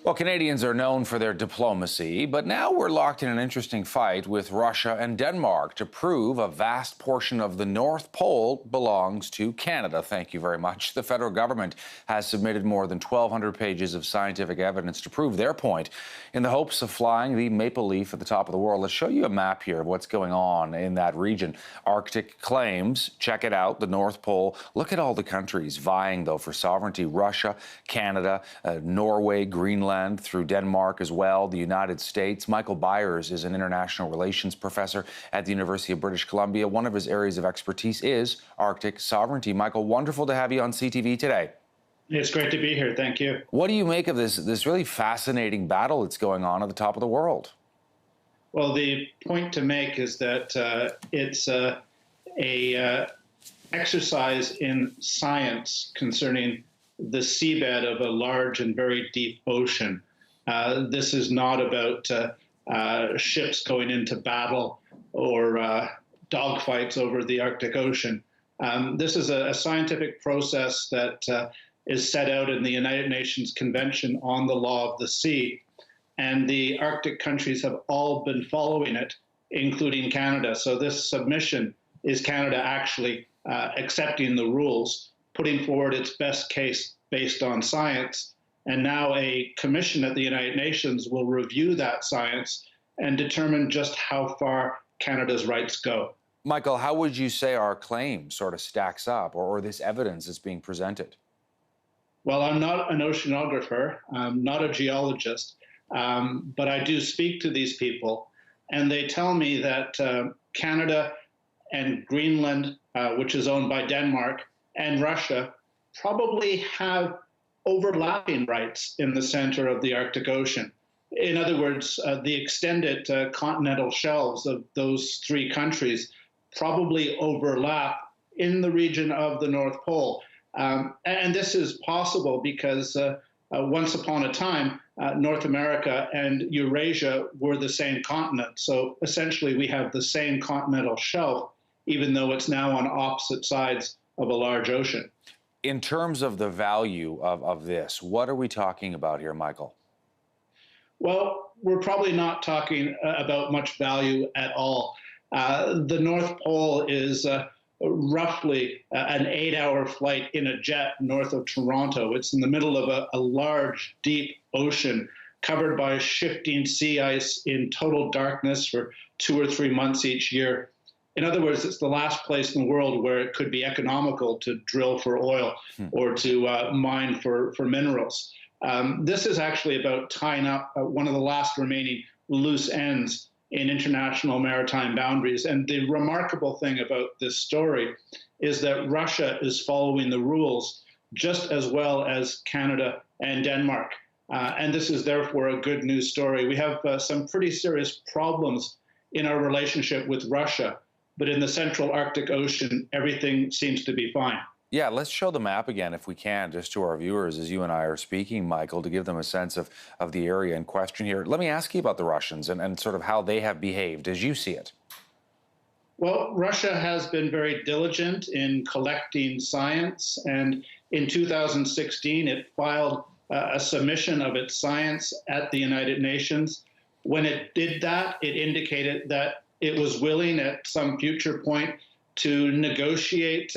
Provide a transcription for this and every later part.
Well, Canadians are known for their diplomacy, but now we're locked in an interesting fight with Russia and Denmark to prove a vast portion of the North Pole belongs to Canada. Thank you very much. The federal government has submitted more than 1,200 pages of scientific evidence to prove their point in the hopes of flying the maple leaf at the top of the world. Let's show you a map here of what's going on in that region. Arctic claims, check it out, the North Pole. Look at all the countries vying, though, for sovereignty. Russia, Canada, Norway, Greenland, through Denmark as well, the United States. Michael Byers is an international relations professor at the University of British Columbia. One of his areas of expertise is Arctic sovereignty. Michael, wonderful to have you on CTV today. It's great to be here. Thank you. What do you make of this really fascinating battle that's going on at the top of the world? Well, the point to make is that it's a exercise in science concerning the seabed of a large and very deep ocean. This is not about ships going into battle or dogfights over the Arctic Ocean. This is a scientific process that is set out in the United Nations Convention on the Law of the Sea, and the Arctic countries have all been following it, including Canada. So this submission is Canada actually accepting the rules, putting forward its best case based on science. And now a commission at the United Nations will review that science and determine just how far Canada's rights go. Michael, how would you say our claim sort of stacks up, or this evidence is being presented? Well, I'm not an oceanographer, I'm not a geologist, but I do speak to these people, and they tell me that Canada and Greenland, which is owned by Denmark, and Russia probably have overlapping rights in the center of the Arctic Ocean. In other words, the extended continental shelves of those three countries probably overlap in the region of the North Pole. And this is possible because once upon a time, North America and Eurasia were the same continent. So essentially, we have the same continental shelf, even though it's now on opposite sides of a large ocean. In terms of the value of this, what are we talking about here, Michael? Well, we're probably not talking about much value at all. The North Pole is roughly an 8-hour flight in a jet north of Toronto. It's in the middle of a large, deep ocean covered by shifting sea ice in total darkness for 2 or 3 months each year. In other words, it's the last place in the world where it could be economical to drill for oil or to mine for minerals. This is actually about tying up one of the last remaining loose ends in international maritime boundaries. And the remarkable thing about this story is that Russia is following the rules just as well as Canada and Denmark. And this is therefore a good news story. We have some pretty serious problems in our relationship with Russia, but in the central Arctic Ocean, everything seems to be fine. Yeah, let's show the map again, if we can, just to our viewers as you and I are speaking, Michael, to give them a sense of the area in question here. Let me ask you about the Russians and sort of how they have behaved as you see it. Well, Russia has been very diligent in collecting science, and in 2016, it filed a submission of its science at the United Nations. When it did that, it indicated that it was willing at some future point to negotiate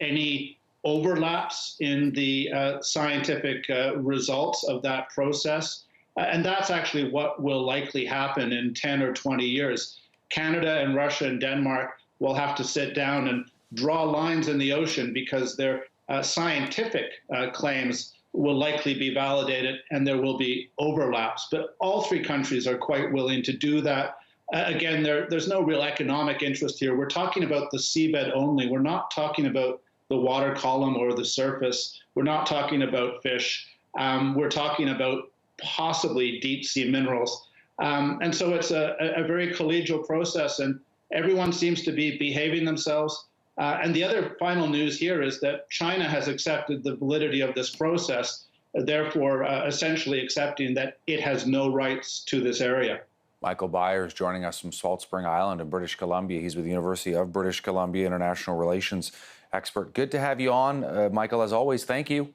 any overlaps in the scientific results of that process. And that's actually what will likely happen in 10 or 20 years. Canada and Russia and Denmark will have to sit down and draw lines in the ocean because their scientific claims will likely be validated and there will be overlaps. But all three countries are quite willing to do that. Again, there's no real economic interest here. We're talking about the seabed only. We're not talking about the water column or the surface. We're not talking about fish. We're talking about possibly deep sea minerals. And so it's a very collegial process, and everyone seems to be behaving themselves. And the other final news here is that China has accepted the validity of this process, therefore essentially accepting that it has no rights to this area. Michael Byers joining us from Salt Spring Island in British Columbia. He's with the University of British Columbia, international relations expert. Good to have you on, Michael, as always. Thank you.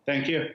Thank you.